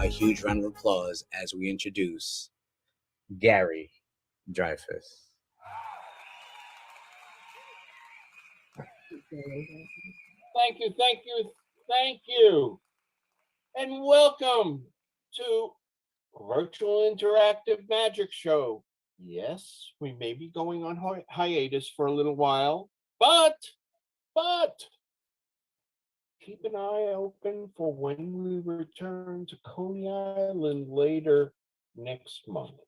a huge round of applause as we introduce Gary Dreyfus. Thank you, thank you, thank you. And welcome to Virtual Interactive Magic Show. Yes, we may be going on hiatus for a little while, but keep an eye open for when we return to Coney Island later next month,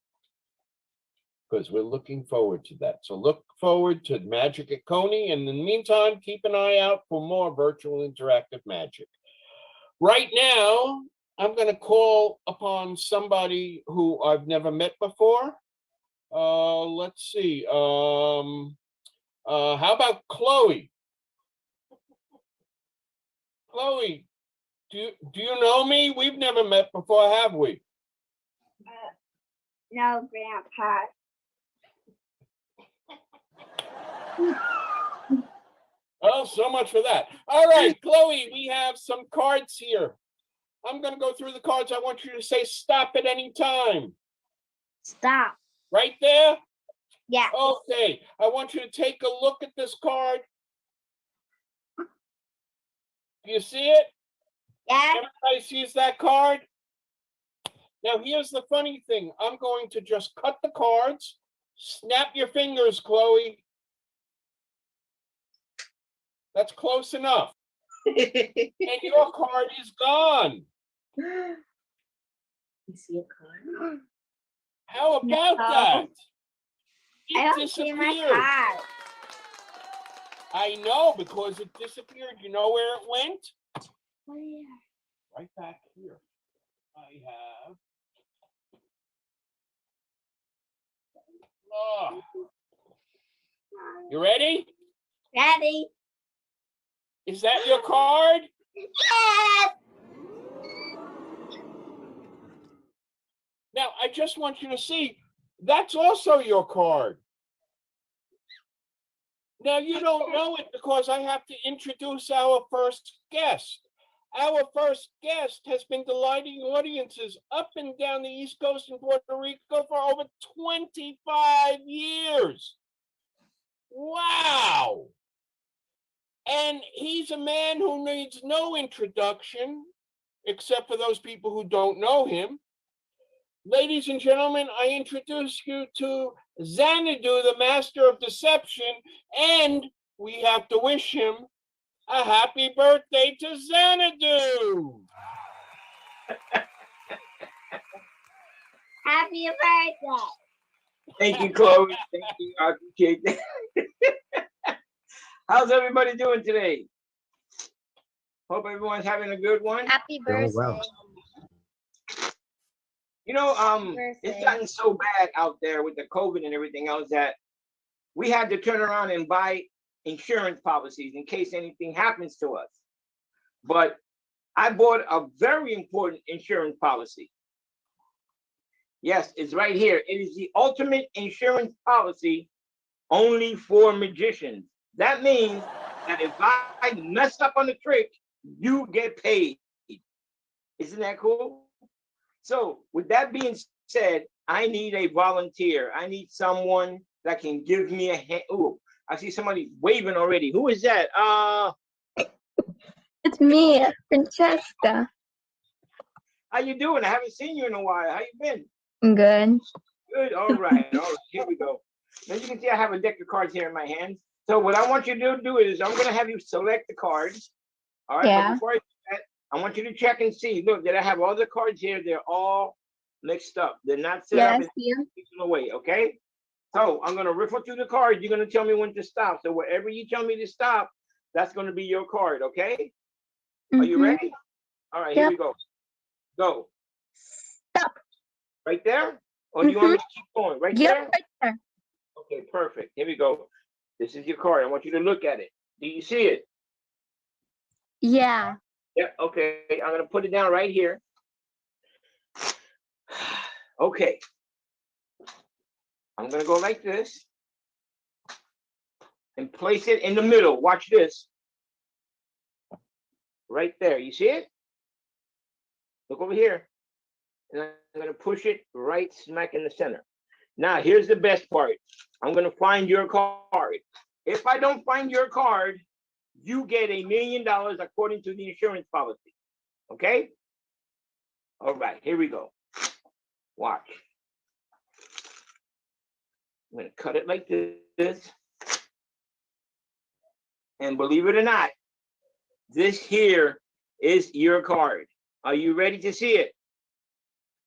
because we're looking forward to that. So look forward to Magic at Coney, and in the meantime, keep an eye out for more virtual interactive magic. Right now, I'm going to call upon somebody who I've never met before. Let's see. How about Chloe? Chloe, do you know me? We've never met before, have we? No, Grandpa. Oh, so much for that. All right, Chloe, we have some cards here. I'm going to go through the cards. I want you to say stop at any time. Stop. Right there? Yeah. Okay. I want you to take a look at this card. Do you see it? Yeah. Everybody sees that card? Now, here's the funny thing. I'm going to just cut the cards. Snap your fingers, Chloe. That's close enough. And your card is gone. You see a card? How about that? I It don't see my disappeared. card. I know, because it disappeared. You know where it went? Oh, yeah. Right back here. I have. Oh. You ready? Ready? Is that your card? Yes. Now, I just want you to see, that's also your card. Now, you don't know it because I have to introduce our first guest. Our first guest has been delighting audiences up and down the East Coast and Puerto Rico for over 25 years. Wow. And he's a man who needs no introduction, except for those people who don't know him. Ladies and gentlemen, I introduce you to Xanadu, the master of deception, and we have to wish him a happy birthday to Xanadu. Happy birthday. Thank you, Chloe. Thank you. I appreciate that. How's everybody doing today? Hope everyone's having a good one. Happy birthday. well. You know, Birthday. it's gotten so bad out there with the COVID and everything else that we had to turn around and buy insurance policies in case anything happens to us. But I bought a very important insurance policy. Yes, it's right here. It is the ultimate insurance policy only for magicians. That means that if I mess up on the trick, you get paid. Isn't that cool? So with that being said, I need a volunteer. I need someone that can give me a hand. Oh, I see somebody waving already. Who is that? It's me, Francesca. How you doing? I haven't seen you in a while. How you been? I'm good. Good. All right. All right. Here we go. As you can see, I have a deck of cards here in my hands. So what I want you to do is I'm going to have you select the cards. All right. Yeah. But before I do that, I want you to check and see. Look, that I have all the cards here. They're all mixed up. They're not set up Yes, yeah. in a way. Okay. So I'm going to riffle through the cards. You're going to tell me when to stop. So wherever you tell me to stop, that's going to be your card. Okay. Are you ready? All right. Here we go. Go. Stop. Right there? Or do you want me to keep going? Right Yep, there? right there. Okay, perfect. Here we go. This is your card. I want you to look at it. Do you see it? Yeah. Yeah, okay. I'm going to put it down right here. Okay. I'm going to go like this and place it in the middle. Watch this. Right there. You see it? Look over here. and I'm going to push it right smack in the center. Now, here's the best part. I'm going to find your card. If I don't find your card, you get $1 million according to the insurance policy. Okay? All right, here we go. Watch. I'm going to cut it like this. And believe it or not, this here is your card. Are you ready to see it?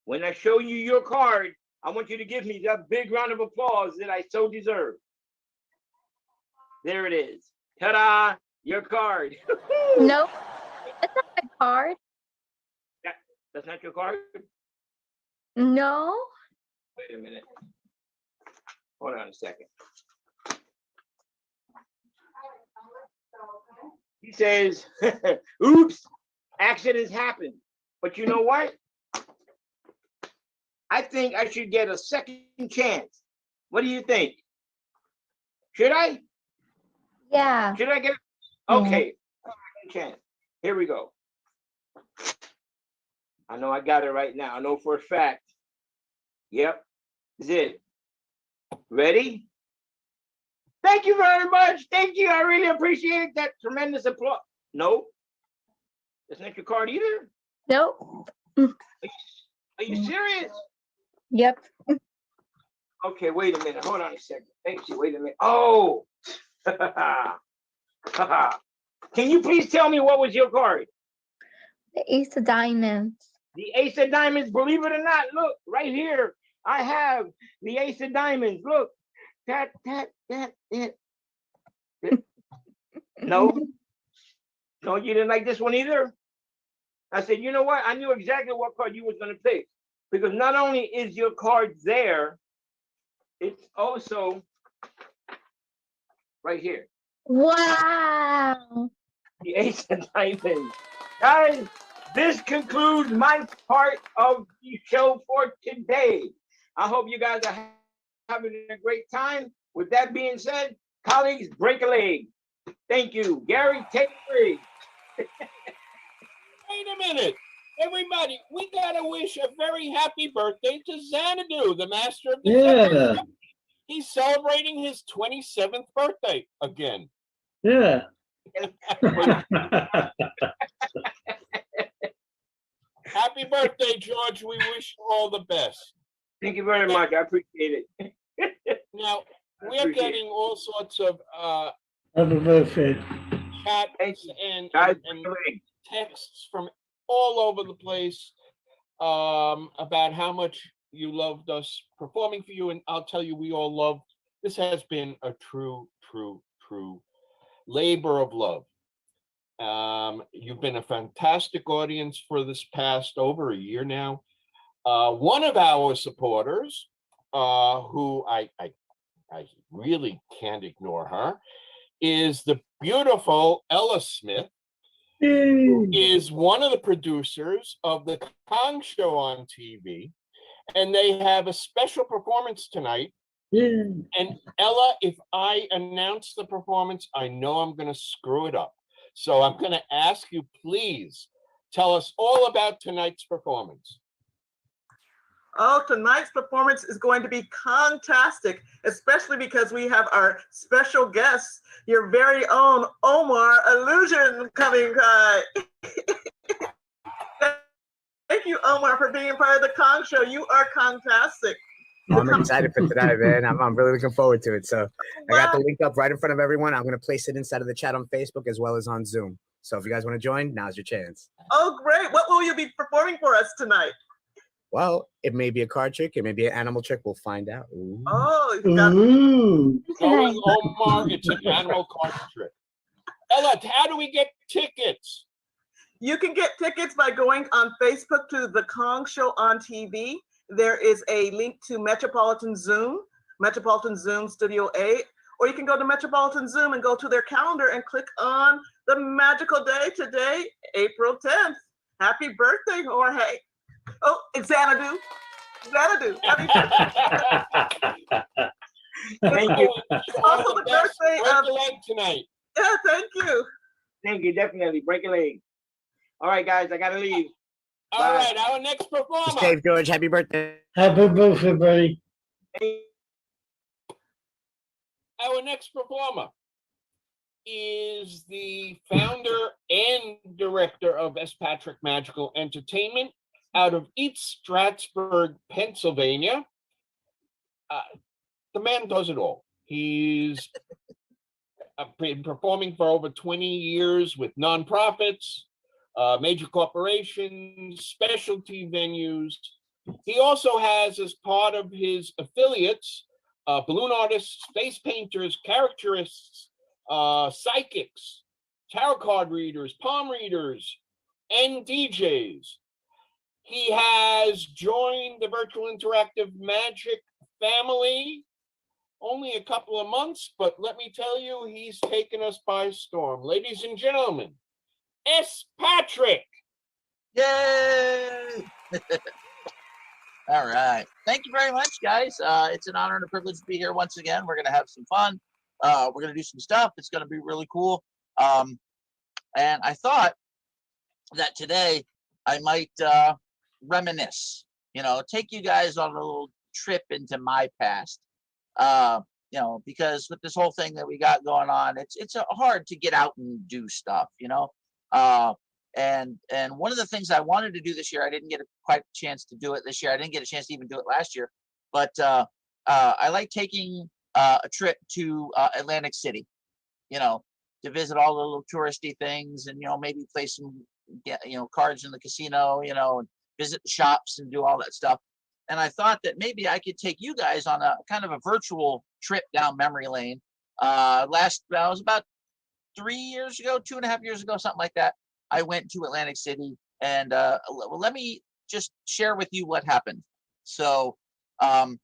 When I show you your card, I want you to give me that big round of applause that I so deserve. There it is. Ta-da! Your card. Nope. That's not my card. That's not your card? No. Wait a minute. Hold on a second. He says, oops, accidents happen. But you know what? I think I should get a second chance. What do you think? Should I? Yeah. Should I get? Okay, second chance. Here we go. I know I got it right now. I know for a fact. Yep, this is it. Ready? Thank you very much. Thank you. I really appreciate that tremendous applause. No, that's not your card either. Nope. Are you serious? Yep. Okay, wait a minute. Hold on a second. Thank you. Wait a minute. Oh. Can you please tell me what was your card? The Ace of Diamonds. The Ace of Diamonds. Believe it or not, look right here. I have the Ace of Diamonds. Look. That. No. No, you didn't like this one either? I said, you know what? I knew exactly what card you was going to pick. Because not only is your card there, it's also right here. Wow. The Ace of Diamonds. Guys, this concludes my part of the show for today. I hope you guys are having a great time. With that being said, colleagues, break a leg. Thank you. Gary, take three. Wait a minute. Everybody, we gotta wish a very happy birthday to Xanadu, the master of the Yeah. He's celebrating his 27th birthday again. Yeah. Happy birthday, George. We wish you all the best. Thank you very much. I appreciate it. Now, we're getting all sorts of Happy birthday. chats and Guys, texts from all over the place about how much you loved us performing for you. And I'll tell you, we all love, this has been a true labor of love. You've been a fantastic audience for this past over a year now. One of our supporters, who I really can't ignore her, is the beautiful Ella Smith, who is one of the producers of the Kong Show on TV, and they have a special performance tonight. And Ella, if I announce the performance, I know I'm going to screw it up. So I'm going to ask you, please tell us all about tonight's performance. Oh, tonight's performance is going to be fantastic, especially because we have our special guest, your very own Omar Illusion coming by. Thank you, Omar, for being part of the Kong Show. You are fantastic. I'm excited for tonight, man. I'm really looking forward to it. So I got the link up right in front of everyone. I'm going to place it inside of the chat on Facebook as well as on Zoom. So if you guys want to join, now's your chance. Oh, great. What will you be performing for us tonight? Well, it may be a card trick. It may be an animal trick. We'll find out. Ooh. Oh, you got Knowing Omar, it's an animal card trick. Ella, how do we get tickets? You can get tickets by going on Facebook to the Kong Show on TV. There is a link to Metropolitan Zoom Studio A, or you can go to Metropolitan Zoom and go to their calendar and click on the magical day today, April 10th. Happy birthday, Jorge. Oh, it's Xanadu. Xanadu. Happy birthday. Thank you. It's also the birthday Break of... a leg tonight. Yeah, thank you. Thank you. Definitely. Break a leg. All right, guys, I got to leave. All right, our next Be performer. safe, George. Happy birthday. Happy birthday, buddy. Our next performer is the founder and director of S. Patrick Magical Entertainment out of East Stratford, Pennsylvania. The man does it all. He's been performing for over 20 years with nonprofits, major corporations, specialty venues. He also has, as part of his affiliates, balloon artists, face painters, characterists, psychics, tarot card readers, palm readers, and DJs. He has joined the virtual interactive magic family only a couple of months, but let me tell you, he's taken us by storm. Ladies and gentlemen, S. Patrick. Yay! All right. Thank you very much, guys. It's an honor and a privilege to be here once again. We're going to have some fun. We're going to do some stuff. It's going to be really cool. And I thought that today I might reminisce, take you guys on a little trip into my past. Because with this whole thing that we got going on, it's hard to get out and do stuff, and one of the things I wanted to do this year, I didn't get quite a chance to do it this year. I didn't get a chance to even do it last year, but I like taking a trip to Atlantic City, to visit all the little touristy things and, maybe play some, cards in the casino, and visit the shops and do all that stuff. And I thought that maybe I could take you guys on a kind of a virtual trip down memory lane. That was about 3 years ago, 2.5 years ago, something like that. I went to Atlantic City, and let me just share with you what happened. So I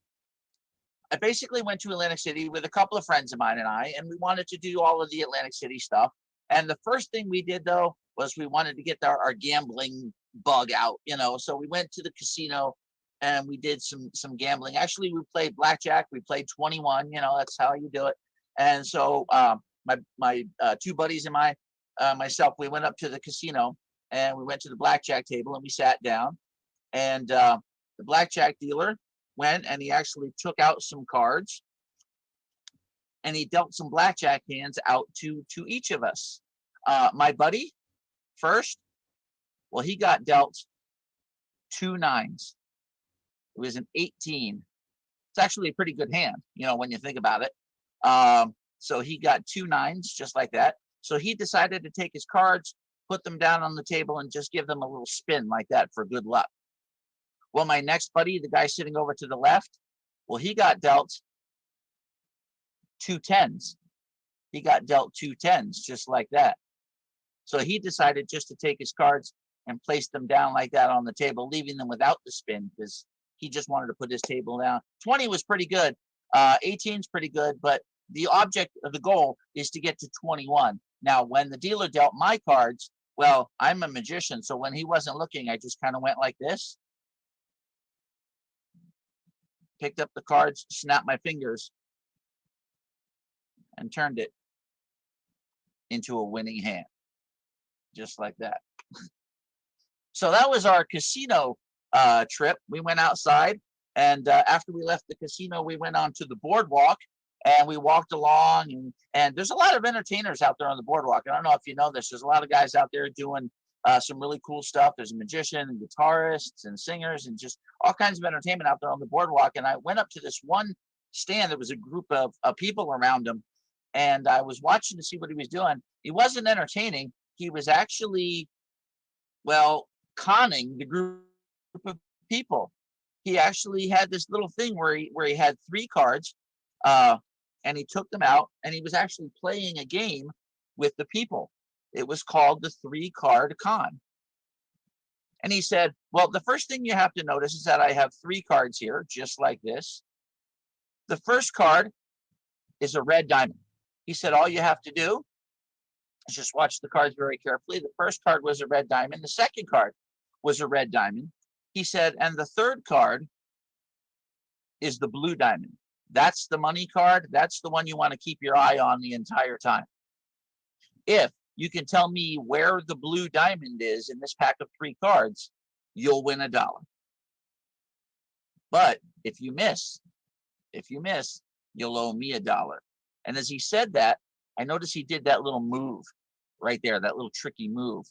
basically went to Atlantic City with a couple of friends of mine and we wanted to do all of the Atlantic City stuff. And the first thing we did, though, was we wanted to get our gambling bug out, so we went to the casino and we did some gambling. Actually, we played blackjack. We played 21. That's how you do it. And so my two buddies and myself, we went up to the casino and we went to the blackjack table and we sat down. And the blackjack dealer went and he actually took out some cards and he dealt some blackjack hands out to each of us. My buddy first, well, he got dealt 2 9s. It was an 18. It's actually a pretty good hand, when you think about it. So he got 2 9s just like that. So he decided to take his cards, put them down on the table, and just give them a little spin like that for good luck. Well, my next buddy, the guy sitting over to the left, well, he got dealt 2 10s. He got dealt 2 10s just like that. So he decided just to take his cards and place them down like that on the table, leaving them without the spin because he just wanted to put his table down. 20 was pretty good. 18's pretty good, but the object of the goal is to get to 21. Now, when the dealer dealt my cards, well, I'm a magician, so when he wasn't looking, I just kind of went like this, picked up the cards, snapped my fingers, and turned it into a winning hand, just like that. So that was our casino trip. We went outside, and after we left the casino, we went on to the boardwalk and we walked along, and there's a lot of entertainers out there on the boardwalk. I don't know if you know this, there's a lot of guys out there doing some really cool stuff. There's a magician and guitarists and singers and just all kinds of entertainment out there on the boardwalk. And I went up to this one stand. There was a group of people around him, and I was watching to see what he was doing. He wasn't entertaining. He was actually, conning the group of people. He actually had this little thing where he had 3 cards, and he took them out, and he was actually playing a game with the people. It was called the 3-card con. And he said, well, the first thing you have to notice is that I have 3 cards here, just like this. The first card is a red diamond. He said, all you have to do is just watch the cards very carefully. The first card was a red diamond. The second card was a red diamond. He said, and the third card is the blue diamond. That's the money card. That's the one you want to keep your eye on the entire time. If you can tell me where the blue diamond is in this pack of 3 cards, you'll win $1. But if you miss, you'll owe me $1. And as he said that, I noticed he did that little move right there, that little tricky move.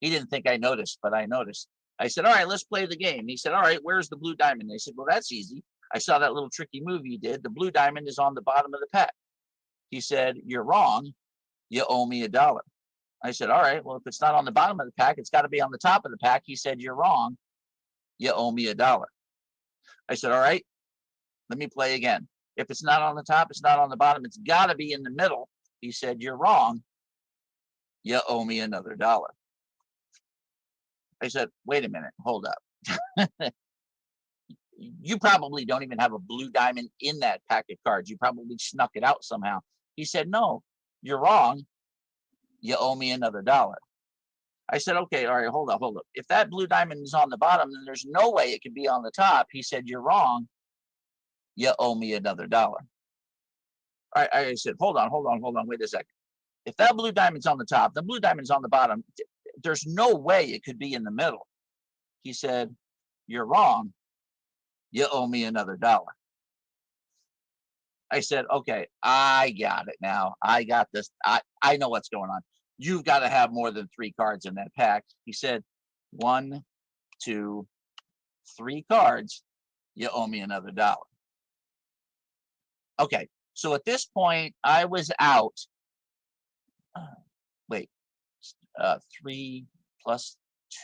He didn't think I noticed, but I noticed. I said, all right, let's play the game. He said, all right, where's the blue diamond? They said, well, that's easy. I saw that little tricky move you did. The blue diamond is on the bottom of the pack. He said, you're wrong. You owe me $1. I said, all right, well, if it's not on the bottom of the pack, it's got to be on the top of the pack. He said, you're wrong. You owe me $1. I said, all right, let me play again. If it's not on the top, it's not on the bottom. It's got to be in the middle. He said, you're wrong. You owe me another $1. I said, wait a minute, hold up. You probably don't even have a blue diamond in that pack of cards. You probably snuck it out somehow. He said, no, you're wrong. You owe me another $1. I said, okay, all right, hold up. If that blue diamond is on the bottom, then there's no way it could be on the top. He said, you're wrong. You owe me another $1. I said, hold on, wait a second. If that blue diamond's on the top, the blue diamond's on the bottom, there's no way it could be in the middle. He said, you're wrong. You owe me another $1. I said, okay, I got it now. I got this. I know what's going on. You've got to have more than 3 cards in that pack. He said, 1, 2, 3 cards. You owe me another $1. Okay, so at this point, I was out. Wait, 3 plus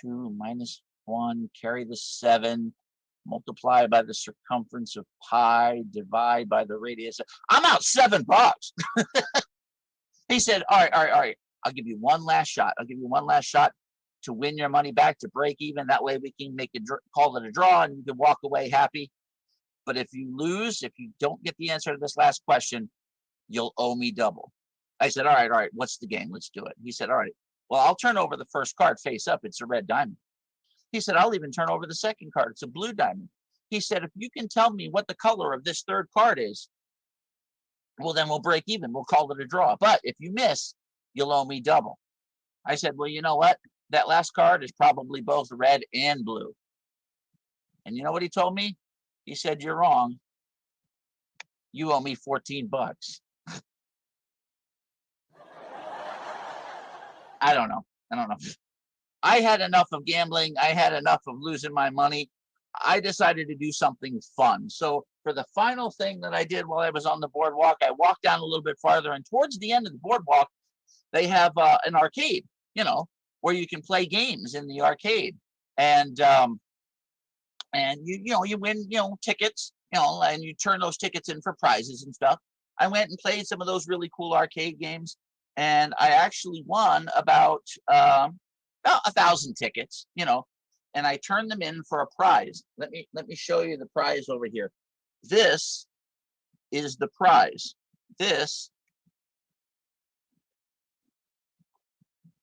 2 minus 1, carry the 7. Multiply by the circumference of pi, divide by the radius. I'm out $7. He said, all right. I'll give you one last shot. To win your money back, to break even. That way we can make it, call it a draw, and you can walk away happy. But if you lose, if you don't get the answer to this last question, you'll owe me double. I said, all right. What's the game? Let's do it. He said, all right. Well, I'll turn over the first card face up. It's a red diamond. He said, I'll even turn over the second card. It's a blue diamond. He said, if you can tell me what the color of this third card is, well, then we'll break even. We'll call it a draw. But if you miss, you'll owe me double. I said, well, you know what? That last card is probably both red and blue. And you know what he told me? He said, you're wrong. You owe me $14. I don't know. I had enough of gambling. I had enough of losing my money. I decided to do something fun. So for the final thing that I did while I was on the boardwalk, I walked down a little bit farther, and towards the end of the boardwalk, they have an arcade, where you can play games in the arcade. And you win, tickets, and you turn those tickets in for prizes and stuff. I went and played some of those really cool arcade games, and I actually won about 1,000 tickets, and I turned them in for a prize. Let me show you the prize over here. This is the prize. This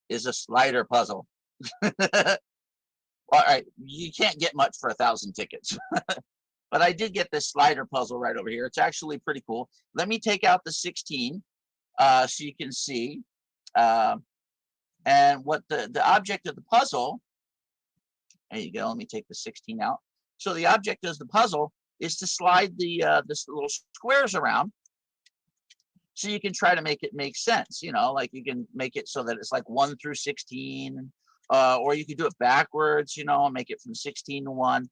is a slider puzzle. All right, you can't get much for 1,000 tickets. But I did get this slider puzzle right over here. It's actually pretty cool. Let me take out the 16 so you can see. And what the object of the puzzle, there you go, let me take the 16 out. So the object of the puzzle is to slide this little squares around, so you can try to make it make sense, like you can make it so that it's like 1 through 16, or you could do it backwards, and make it from 16 to 1.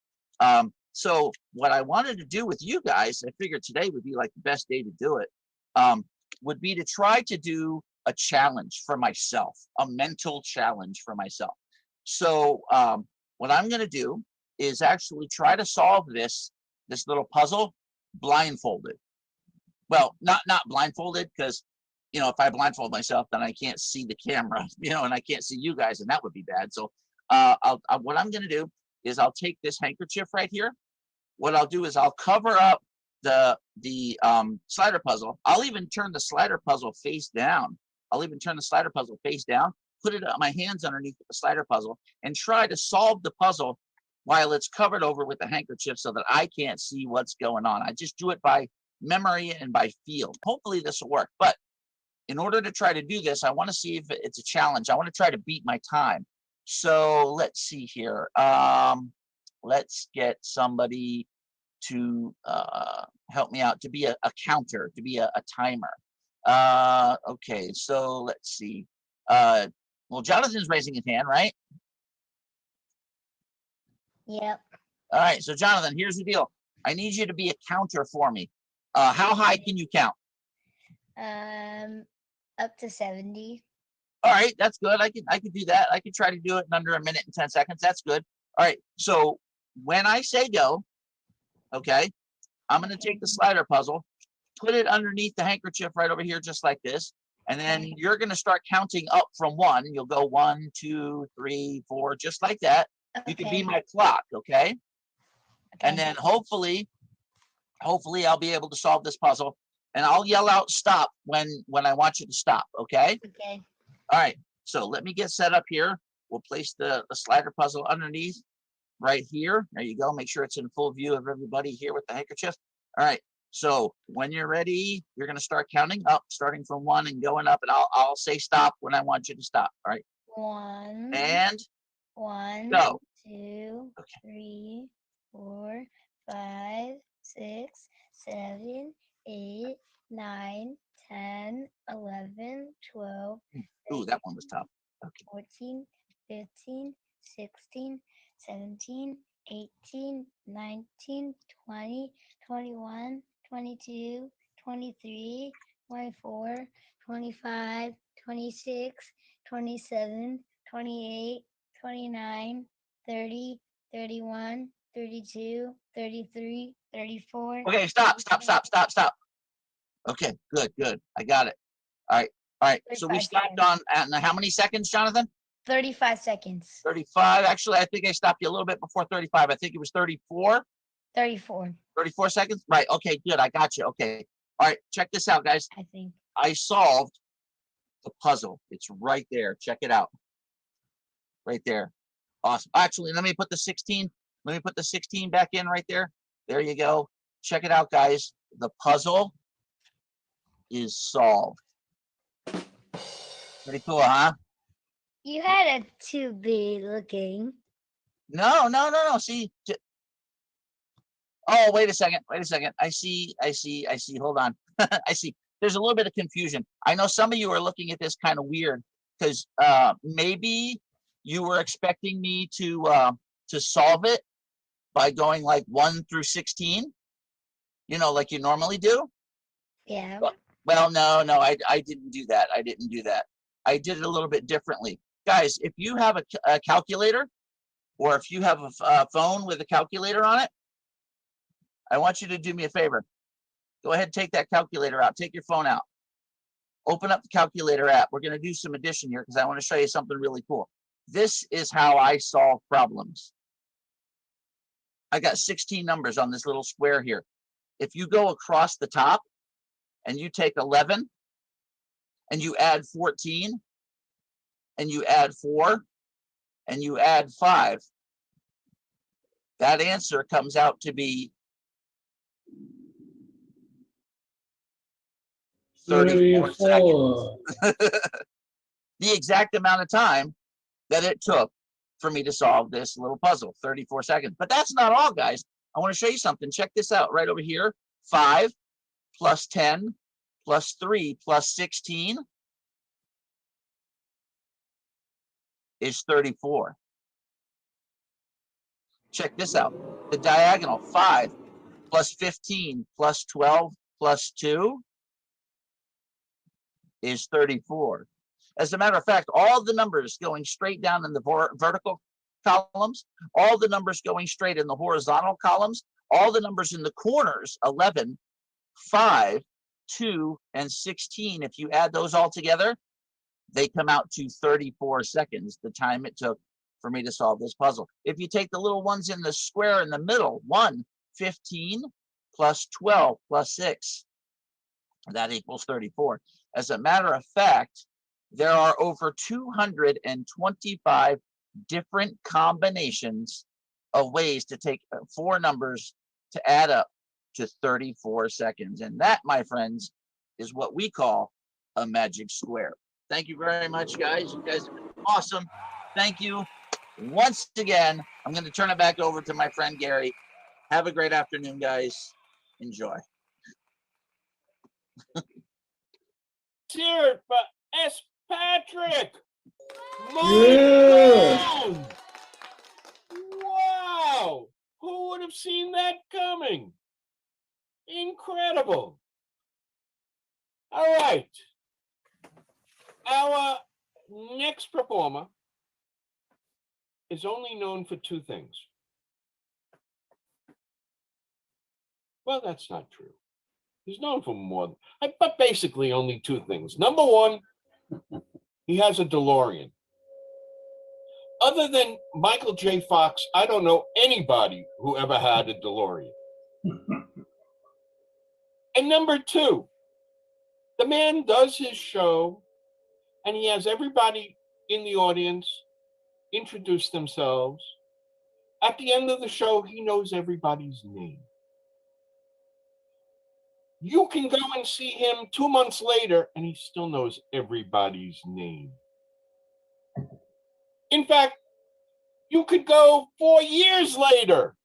So what I wanted to do with you guys, I figured today would be like the best day to do it, would be to try to do a challenge for myself, a mental challenge for myself. So what I'm going to do is actually try to solve this little puzzle blindfolded. Well, not blindfolded, because if I blindfold myself, then I can't see the camera, and I can't see you guys, and that would be bad. So what I'm going to do is I'll take this handkerchief right here. What I'll do is I'll cover up the slider puzzle. I'll even turn the slider puzzle face down. Put it my hands underneath the slider puzzle, and try to solve the puzzle while it's covered over with the handkerchief, so that I can't see what's going on. I just do it by memory and by feel. Hopefully this will work. But in order to try to do this, I want to see if it's a challenge. I want to try to beat my time. So let's see here. Let's get somebody to help me out, to be a counter, to be a timer. Okay, so let's see. Well, Jonathan's raising his hand, right? Yep. All right, so Jonathan, here's the deal. I need you to be a counter for me. How high can you count? Up to 70. All right, that's good. I could do that. I could try to do it in under a minute and 10 seconds. That's good. All right, so when I say go, okay, I'm going to take the slider puzzle, put it underneath the handkerchief right over here, just like this. And then you're going to start counting up from 1. You'll go 1, 2, 3, 4, just like that. You can be my clock, okay? And then hopefully I'll be able to solve this puzzle. And I'll yell out stop when I want you to stop, okay? Okay. All right, so let me get set up here. We'll place the slider puzzle underneath right here. There you go. Make sure it's in full view of everybody here with the handkerchief. All right, so when you're ready, you're going to start counting up, starting from 1 and going up, and I'll say stop when I want you to stop. All right. 1. And 1, go. 2, 3, 4, 5, 6, 7, 8, 9, 10, 11, 12. Ooh, that one was tough. Okay. 14, 15, 16, 17, 18, 19, 20, 21, 22, 23, 24, 25, 26, 27, 28, 29, 30, 31, 32, 33, 34. Okay, stop. Okay, good. I got it. All right. So we 35 stopped seconds. on how many seconds, Jonathan? 35 seconds. 35. Actually, I think I stopped you a little bit before 35. I think it was 34. 34, 34 seconds? Right. Okay, good. I got you. Okay. All right. Check this out, guys. I think. I solved the puzzle. It's right there. Check it out. Right there. Awesome. Actually, let me put the 16. Let me put the 16 back in right there. There you go. Check it out, guys. The puzzle is solved. Pretty cool, huh? You had it to be looking. No. See. Oh, wait a second. I see. Hold on. I see. There's a little bit of confusion. I know some of you are looking at this kind of weird because maybe you were expecting me to solve it by going like 1 through 16, like you normally do. Yeah. Well, no, I didn't do that. I did it a little bit differently. Guys, if you have a calculator or if you have a phone with a calculator on it, I want you to do me a favor. Go ahead and take that calculator out. Take your phone out. Open up the calculator app. We're going to do some addition here because I want to show you something really cool. This is how I solve problems. I got 16 numbers on this little square here. If you go across the top and you take 11 and you add 14 and you add 4 and you add 5, that answer comes out to be 34 seconds. The exact amount of time that it took for me to solve this little puzzle, 34 seconds. But that's not all, guys. I want to show you something. Check this out right over here. 5 plus 10 plus 3 plus 16 is 34. Check this out. The diagonal, 5 plus 15 plus 12 plus 2 is 34. As a matter of fact, all the numbers going straight down in the vertical columns, all the numbers going straight in the horizontal columns, all the numbers in the corners, 11, 5, 2, and 16, if you add those all together, they come out to 34 seconds, the time it took for me to solve this puzzle. If you take the little ones in the square in the middle, 1, 15 plus 12 plus 6, that equals 34. As a matter of fact, there are over 225 different combinations of ways to take 4 numbers to add up to 34 seconds. And that, my friends, is what we call a magic square. Thank you very much, guys. You guys have been awesome. Thank you. once again, I'm going to turn it back over to my friend Gary. Have a great afternoon, guys. Enjoy. Cheer for S. Patrick. Yeah. God. Wow. Who would have seen that coming? Incredible. All right. Our next performer is only known for two things. Well, that's not true. He's known for more, but basically only two things. Number one, he has a DeLorean. Other than Michael J. Fox, I don't know anybody who ever had a DeLorean. And number two, the man does his show and he has everybody in the audience introduce themselves. At the end of the show, he knows everybody's name. You can go and see him 2 months later and he still knows everybody's name. In fact, you could go 4 years later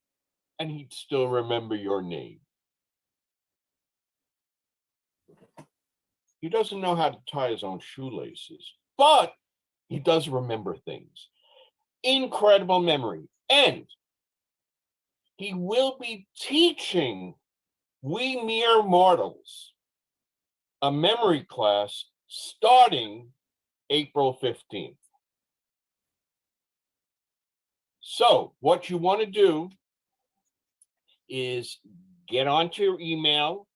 and he'd still remember your name. He doesn't know how to tie his own shoelaces, but he does remember things. Incredible memory. And he will be teaching we mere mortals a memory class starting April 15th. So what you want to do is get onto your email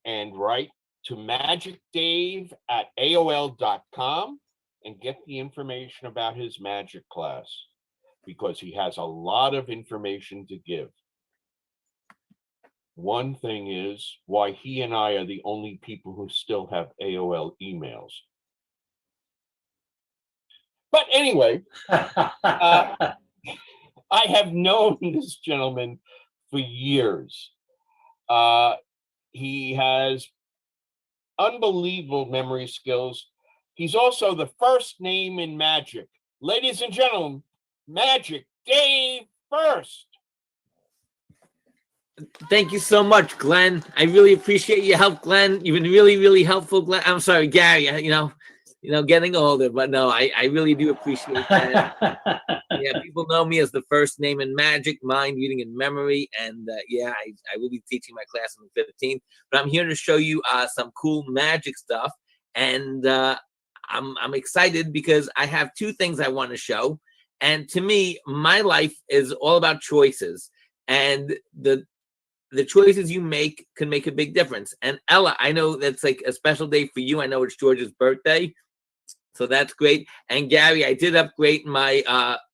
and write to magicdave@aol.com and get the information about his magic class, because he has a lot of information to give. One thing is why he and I are the only people who still have AOL emails. But anyway, I have known this gentleman for years. He has unbelievable memory skills. He's also the first name in magic. Ladies and gentlemen, Magic Dave First. Thank you so much, Glenn. I really appreciate your help, Glenn. You've been really, really helpful, Glenn. I'm sorry, Gary. You know, getting older, but no, I really do appreciate that. Yeah, people know me as the first name in magic, mind reading, and memory. And yeah, I will be teaching my class on the 15th. But I'm here to show you some cool magic stuff, and I'm excited because I have two things I want to show. And to me, my life is all about choices, and the choices you make can make a big difference. And Ella, I know that's like a special day for you. I know it's George's birthday, so that's great. And Gary, I did upgrade my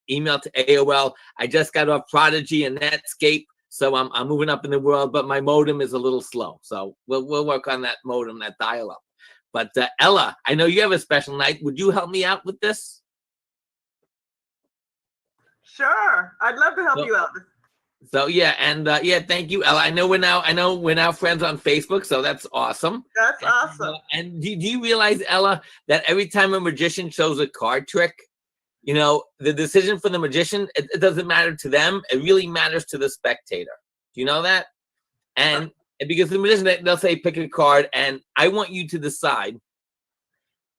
email to AOL. I just got off Prodigy and Netscape, so I'm moving up in the world, but my modem is a little slow. So we'll work on that modem, that dial-up. But Ella, I know you have a special night. Would you help me out with this? Sure, I'd love to help you out. So yeah, and yeah, thank you, Ella. I know we're now friends on Facebook, so that's awesome. That's awesome. And do you realize, Ella, that every time a magician shows a card trick, you know, the decision for the magician, it doesn't matter to them. It really matters to the spectator. Do you know that? And because the magician, they'll say pick a card, and I want you to decide,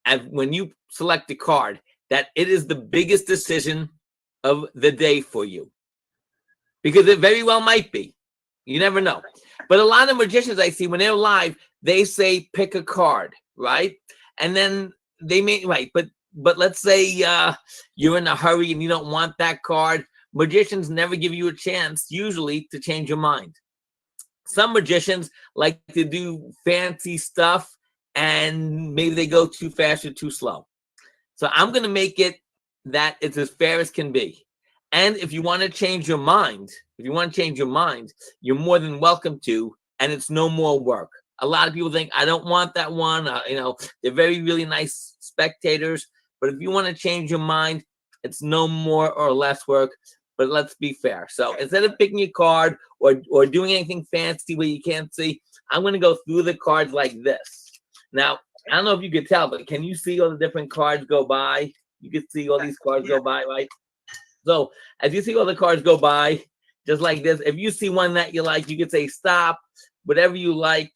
and when you select a card, that it is the biggest decision of the day for you. Because it very well might be. You never know. But a lot of magicians I see, when they're live, they say pick a card, right? And then they may, right, but let's say you're in a hurry and you don't want that card. Magicians never give you a chance, usually, to change your mind. Some magicians like to do fancy stuff, and maybe they go too fast or too slow. So I'm going to make it that it's as fair as can be. And if you want to change your mind, you're more than welcome to, and it's no more work. A lot of people think, I don't want that one. You know, they're very, really nice spectators. But if you want to change your mind, it's no more or less work. But let's be fair. So instead of picking a card or doing anything fancy where you can't see, I'm going to go through the cards like this. Now, I don't know if you could tell, but can you see all the different cards go by? You can see all these cars go by, right? So as you see all the cars go by, just like this, if you see one that you like, you can say stop, whatever you like.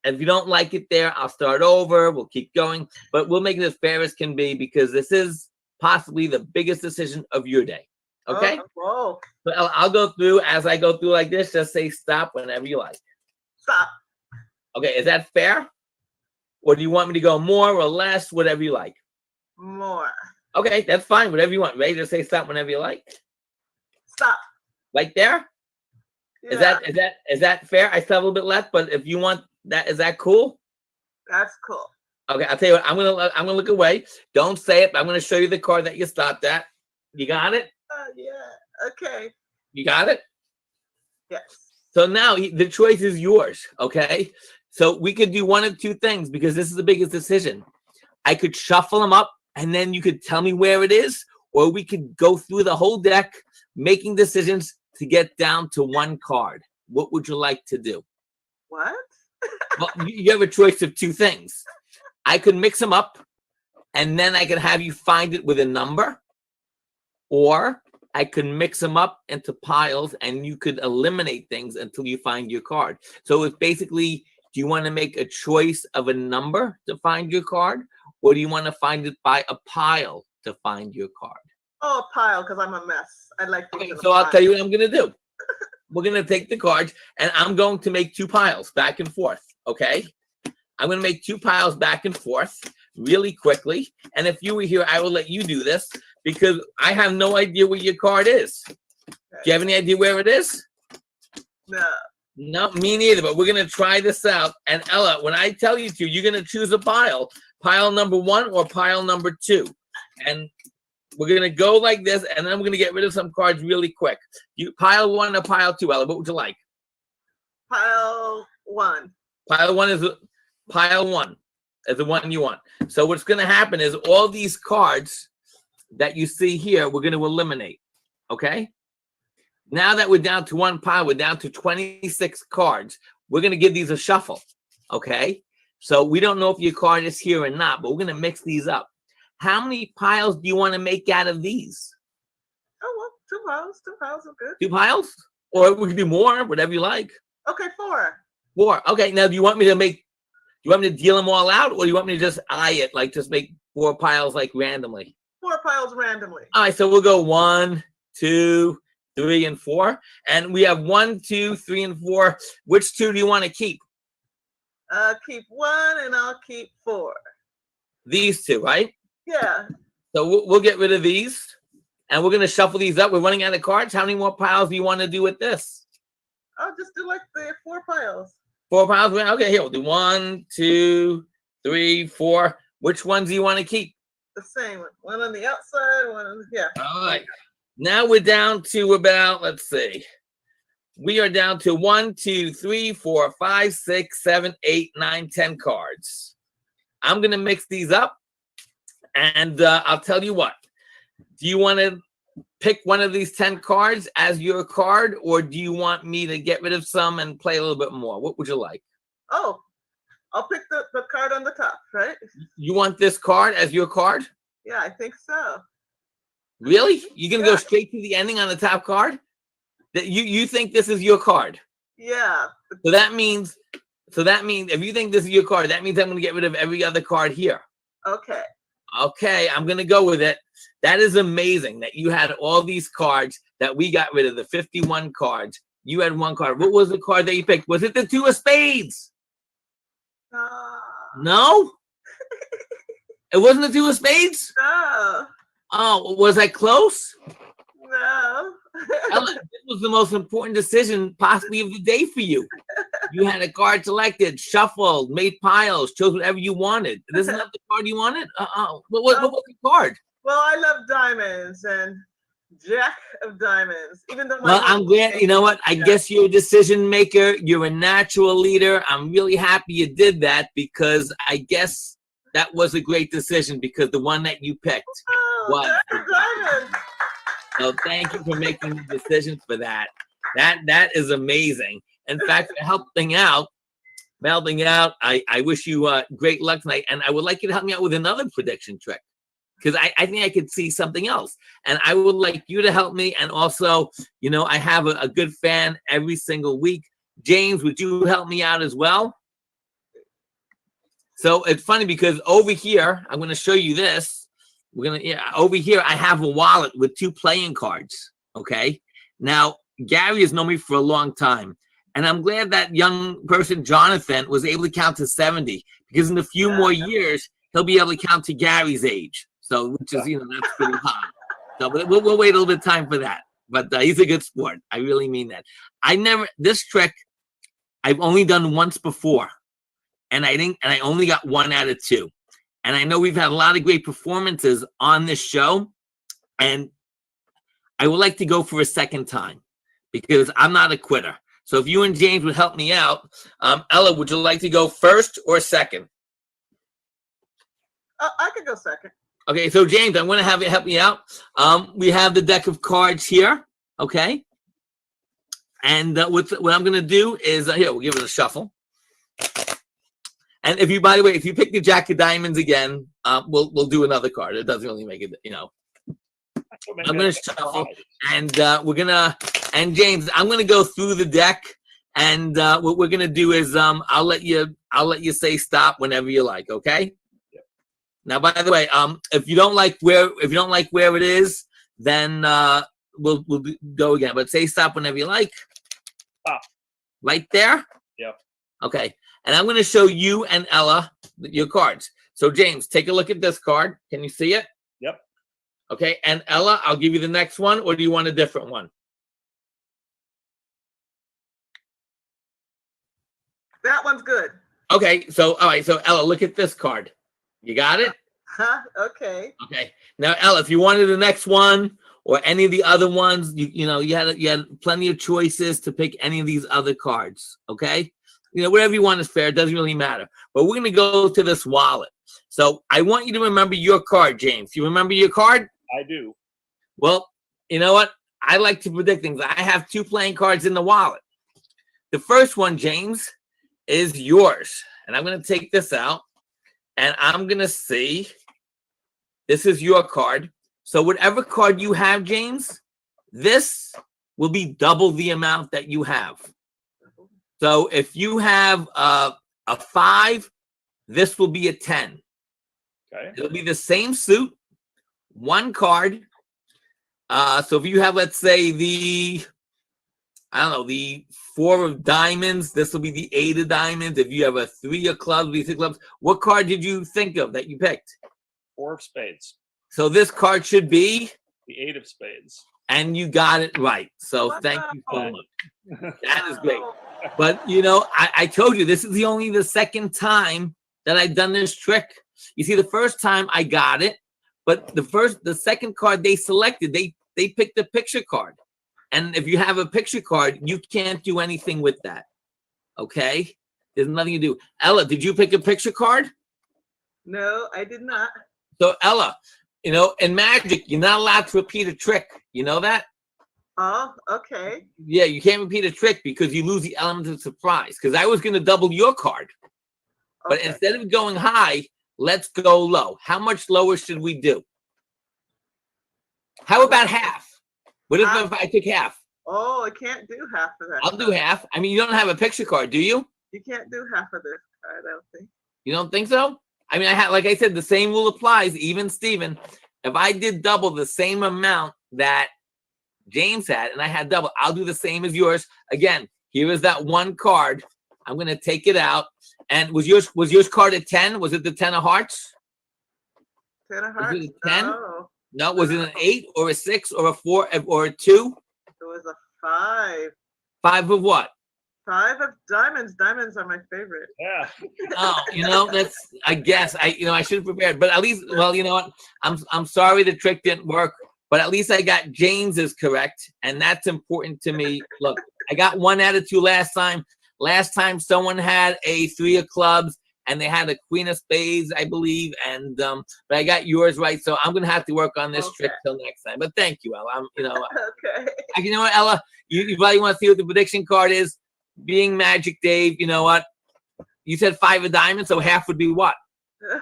And if you don't like it there, I'll start over. We'll keep going, but we'll make it as fair as can be because this is possibly the biggest decision of your day. Okay? Whoa. So I'll go through as I go through like this. Just say stop whenever you like. Stop. Okay, is that fair? Or do you want me to go more or less? Whatever you like. More. Okay, that's fine. Whatever you want. Ready to say stop whenever you like. Stop. Right there? Yeah. Is that fair? I still have a little bit left, but if you want that, is that cool? That's cool. Okay, I'll tell you what. I'm gonna look away. Don't say it. But I'm gonna show you the car that you stopped at. You got it? Yeah. Okay. You got it? Yes. So now the choice is yours. Okay. So we could do one of two things because this is the biggest decision. I could shuffle them up and then you could tell me where it is, or we could go through the whole deck making decisions to get down to one card. What would you like to do? What? Well, you have a choice of two things. I could mix them up and then I could have you find it with a number, or I could mix them up into piles and you could eliminate things until you find your card. So it's basically, do you want to make a choice of a number to find your card, or do you want to find it by a pile to find your card? Oh, a pile, because I'm a mess. I like things Okay, in a so I'll pile. tell you what I'm going to do. We're going to take the cards and I'm going to make two piles back and forth, okay? I'm going to make two piles back and forth really quickly. And if you were here, I will let you do this because I have no idea where your card is. Do you have any idea where it is? No. No, me neither, but we're going to try this out. And Ella, when I tell you to, you're going to choose a pile number 1 or pile number 2. And we're going to go like this, and then we're going to get rid of some cards really quick. You pile 1 or pile 2, Ella, what would you like? Pile 1. Pile 1 is the one you want. So what's going to happen is all these cards that you see here, we're going to eliminate, okay? Now that we're down to one pile, we're down to 26 cards. We're going to give these a shuffle, okay? So we don't know if your card is here or not, but we're going to mix these up. How many piles do you want to make out of these? Oh, well, 2 piles. 2 piles are good. 2 piles? Or we can do more, whatever you like. Okay, 4. 4. Okay, now do you want me to deal them all out, or do you want me to just eye it, like just make 4 piles like randomly? 4 piles randomly. All right, so we'll go 1, 2, 3, and 4. And we have 1, 2, 3, and 4. Which 2 do you want to keep? Keep 1 and I'll keep 4. These 2, right? Yeah. So we'll get rid of these, and we're going to shuffle these up. We're running out of cards. How many more piles do you want to do with this? I'll just do like the 4 piles. 4 piles? Okay, here, we'll do 1, 2, 3, 4. Which ones do you want to keep? The same one. One on the outside, one on the, yeah. All right. Now we're down to about, let's see. We are down to 1, 2, 3, 4, 5, 6, 7, 8, 9, 10 cards. I'm going to mix these up. And I'll tell you what, do you want to pick one of these 10 cards as your card, or do you want me to get rid of some and play a little bit more? What would you like? Oh, I'll pick the card on the top, right? You want this card as your card? Yeah, I think so. Really? You're going to go straight to the ending on the top card? That you think this is your card? Yeah. So that means if you think this is your card, that means I'm going to get rid of every other card here. Okay. Okay, I'm going to go with it. That is amazing that you had all these cards that we got rid of, the 51 cards. You had one card. What was the card that you picked? Was it the 2 of spades? No? It wasn't the 2 of spades? No. Oh, was I close? No. Ella, this was the most important decision possibly of the day for you. You had a card selected, shuffled, made piles, chose whatever you wanted. This is not the card you wanted? What was the card? Well, I love diamonds and Jack of diamonds. Even though Well, I'm glad, you know what? I guess you're a decision maker. You're a natural leader. I'm really happy you did that because I guess that was a great decision because the one that you picked was. Jack of diamonds. So thank you for making the decision for that. That is amazing. In fact, for helping out, I wish you great luck tonight. And I would like you to help me out with another prediction trick. because I think I could see something else. And I would like you to help me. And also, you know, I have a good fan every single week. James, would you help me out as well? So it's funny because over here, I'm going to show you this. Over here, I have a wallet with 2 playing cards. Okay. Now, Gary has known me for a long time. And I'm glad that young person, Jonathan, was able to count to 70, because in a few more years, he'll be able to count to Gary's age. So, which is, you know, that's pretty high. So we'll wait a little bit of time for that. But he's a good sport. I really mean that. This trick, I've only done once before. And I only got 1 out of 2. And I know we've had a lot of great performances on this show. And I would like to go for a second time, because I'm not a quitter. So if you and James would help me out, Ella, would you like to go first or second? I could go second. Okay, so James, I'm going to have you help me out. We have the deck of cards here, okay? And what I'm going to do is, here, we'll give it a shuffle. And if you, by the way, if you pick the Jack of Diamonds again, we'll do another card. It doesn't really make it, you know. I'm going to shuffle, and and James, I'm going to go through the deck, and what we're going to do is I'll let you say stop whenever you like, okay? Yep. Now, by the way, if you don't like where it is, then we'll go again. But say stop whenever you like. Stop. Right there? Yep. Okay. And I'm going to show you and Ella your cards. So James, take a look at this card. Can you see it? Yep. Okay, and Ella, I'll give you the next one, or do you want a different one? That one's good. Okay, so all right, so Ella, look at this card. You got it? Huh? Okay. Okay. Now, Ella, if you wanted the next one or any of the other ones, you had plenty of choices to pick any of these other cards. Okay, you know, whatever you want is fair. It doesn't really matter. But we're gonna go to this wallet. So I want you to remember your card, James. You remember your card? I do. Well, you know what? I like to predict things. I have 2 playing cards in the wallet. The first one, James, is yours. And I'm going to take this out. And I'm going to see. This is your card. So whatever card you have, James, this will be double the amount that you have. So if you have a 5, this will be a 10. Okay. It'll be the same suit. 1 card. So if you have, let's say, the 4 of diamonds, this will be the 8 of diamonds. If you have a 3 of clubs, these 6 clubs, what card did you think of that you picked? 4 of spades. So this card should be The 8 of spades. And you got it right. So thank you so much. That is great. But you know, I told you this is only the second time that I've done this trick. You see, the first time I got it. But the second card they selected, they picked a picture card. And if you have a picture card, you can't do anything with that. Okay? There's nothing to do. Ella, did you pick a picture card? No, I did not. So Ella, you know, in Magic, you're not allowed to repeat a trick. You know that? Oh, okay. Yeah, you can't repeat a trick because you lose the element of surprise. Because I was going to double your card. But Okay. instead of going high, let's go low. How much lower should we do? How about half? What if I took half? Oh, I can't do half of that. I'll do half. I mean, you don't have a picture card, do you? You can't do half of this card, I don't think. You don't think so? I mean, like I said, the same rule applies. Even Steven, if I did double the same amount that James had, and I had double, I'll do the same as yours. Again, here is that 1 card. I'm going to take it out. And was yours card a 10? Was it the 10 of hearts? 10 of Was hearts? it a 10? No, No, was it an 8 or a 6 or a 4 or a 2? it was a 5. 5 of what? 5 of diamonds. Diamonds are my favorite. Yeah. Oh, you know, that's, I guess I should have prepared, but at least, well, you know what? I'm sorry the trick didn't work, but at least I got James's correct. And that's important to me. Look, I got 1 out of 2 last time. Last time someone had a 3 of clubs and they had a queen of spades, I believe. And, but I got yours right. So I'm going to have to work on this trick till next time, but thank you, Ella. I'm, you know, Okay. you know what, Ella, you probably want to see what the prediction card is. Being Magic Dave, you know what? You said 5 of diamonds, so half would be what? Yeah,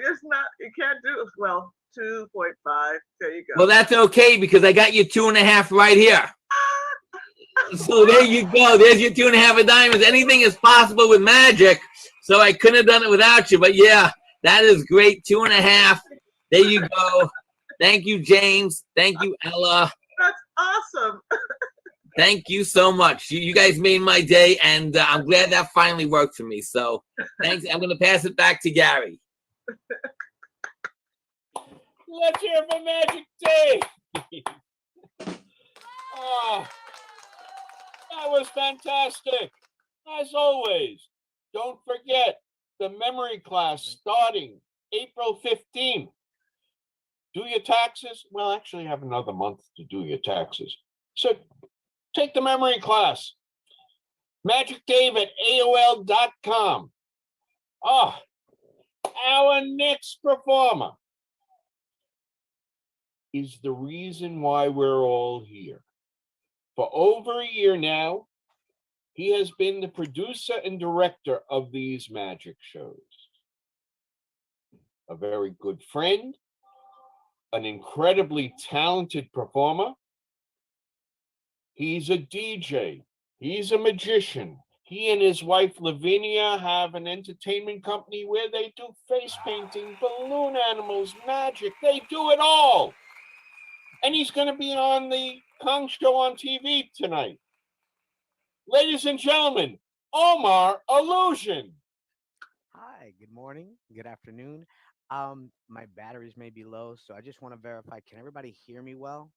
It's not. You can't do it. Well, 2.5. There you go. Well, that's okay because I got you 2.5 right here. So there you go. There's your 2.5 of diamonds. Anything is possible with magic. So I couldn't have done it without you. But yeah, that is great. 2.5. There you go. Thank you, James. Thank you, Ella. That's awesome. Thank you so much. You guys made my day, and I'm glad that finally worked for me. So thanks. I'm going to pass it back to Gary. Let's hear for Magic Dave. Oh, that was fantastic. As always, don't forget the memory class starting April 15th. Do your taxes. Well, actually, you have another month to do your taxes. So take the memory class. MagicDave@AOL.com. Oh, our next performer is the reason why we're all here. For over a year now, he has been the producer and director of these magic shows. A very good friend, an incredibly talented performer. He's a DJ. He's a magician. He and his wife Lavinia have an entertainment company where they do face painting, balloon animals, magic. They do it all. And he's going to be on the Kong Show on TV tonight. Ladies and gentlemen, Omar Illusion. Hi, good morning, good afternoon. My batteries may be low, so I just want to verify. Can everybody hear me well?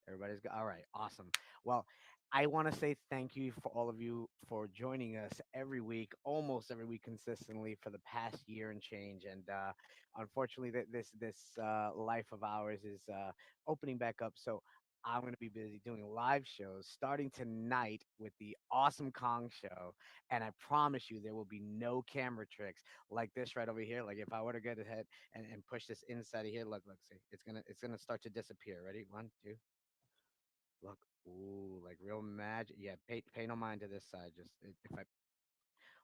Everybody's all right. Awesome. Well, I want to say thank you for all of you for joining us every week, almost every week consistently for the past year and change. And unfortunately, this life of ours is opening back up. So I'm going to be busy doing live shows starting tonight with the awesome Kong show. And I promise you, there will be no camera tricks like this right over here. Like if I were to get ahead and push this inside of here, look, see, it's gonna start to disappear. Ready? One, two. Look, ooh, like real magic. Yeah, pay no mind to this side. Just if I,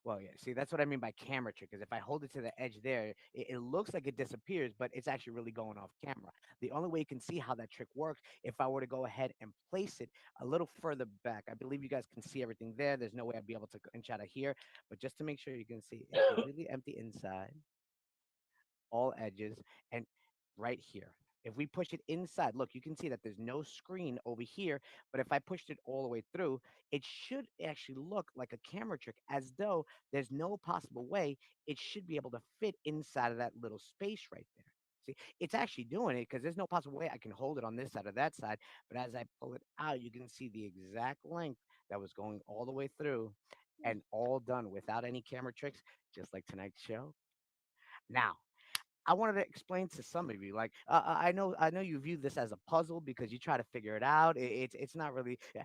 well, yeah. See, that's what I mean by camera trick. Is if I hold it to the edge there, it looks like it disappears, but it's actually really going off camera. The only way you can see how that trick works, if I were to go ahead and place it a little further back, I believe you guys can see everything there. There's no way I'd be able to inch out of here, but just to make sure you can see, it's completely empty inside, all edges, and right here. If we push it inside, look, you can see that there's no screen over here. But if I pushed it all the way through, it should actually look like a camera trick, as though there's no possible way it should be able to fit inside of that little space right there. See, it's actually doing it because there's no possible way I can hold it on this side or that side. But as I pull it out, you can see the exact length that was going all the way through and all done without any camera tricks, just like tonight's show. Now, I wanted to explain to some of you, like I know you view this as a puzzle because you try to figure it out. It's not really. Yeah,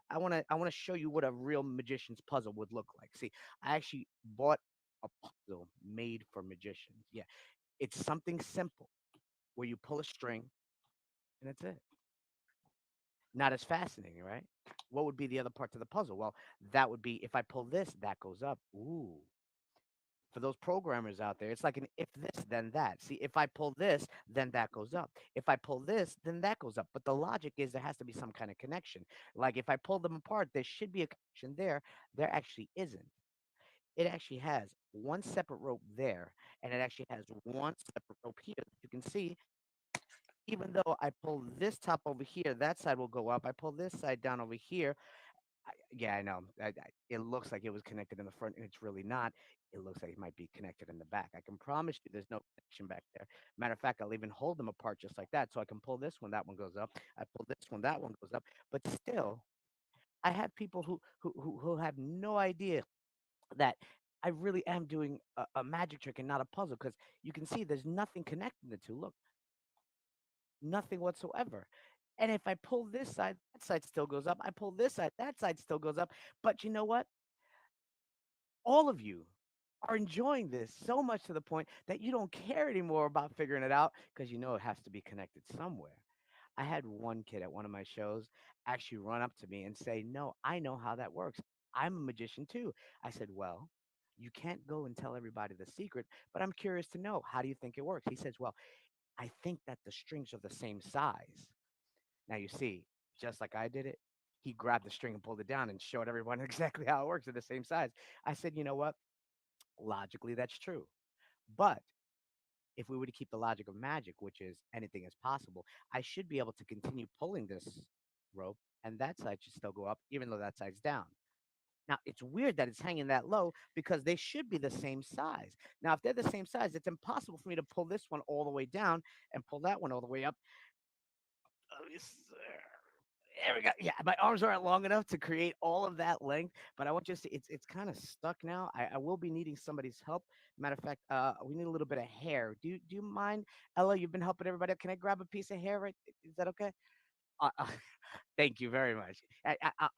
I want to show you what a real magician's puzzle would look like. See, I actually bought a puzzle made for magicians. Yeah, it's something simple where you pull a string and that's it. Not as fascinating, right? What would be the other parts of the puzzle? Well, that would be if I pull this, that goes up. Ooh, for those programmers out there, it's like an if this, then that. See, if I pull this, then that goes up. If I pull this, then that goes up. But the logic is there has to be some kind of connection. Like if I pull them apart, there should be a connection there. There actually isn't. It actually has one separate rope there, and it actually has one separate rope here. You can see, even though I pull this top over here, that side will go up. I pull this side down over here, yeah, I know. It looks like it was connected in the front, and it's really not. It looks like it might be connected in the back. I can promise you there's no connection back there. Matter of fact, I'll even hold them apart just like that. So I can pull this one, that one goes up. I pull this one, that one goes up. But still, I have people who have no idea that I really am doing a magic trick and not a puzzle because you can see there's nothing connecting the two. Look, nothing whatsoever. And if I pull this side, that side still goes up. I pull this side, that side still goes up. But you know what? All of you are enjoying this so much to the point that you don't care anymore about figuring it out because you know it has to be connected somewhere. I had one kid at one of my shows actually run up to me and say, "No, I know how that works. I'm a magician too." I said, "Well, You can't go and tell everybody the secret, but I'm curious to know, how do you think it works? He says, well, I think that the strings are the same size. Now you see, just like I did it, he grabbed the string and pulled it down and showed everyone exactly how it works. They're the same size. I said, you know what? Logically, that's true. But if we were to keep the logic of magic, which is anything is possible, I should be able to continue pulling this rope, and that side should still go up, even though that side's down. Now, it's weird that it's hanging that low because they should be the same size. Now, if they're the same size, it's impossible for me to pull this one all the way down and pull that one all the way up. There we go. Yeah, my arms aren't long enough to create all of that length, but I want you to see it's kind of stuck now. I will be needing somebody's help. Matter of fact, we need a little bit of hair. Do you mind, Ella? You've been helping everybody. Can I grab a piece of hair? Right? Is that okay? Uh, Thank you very much.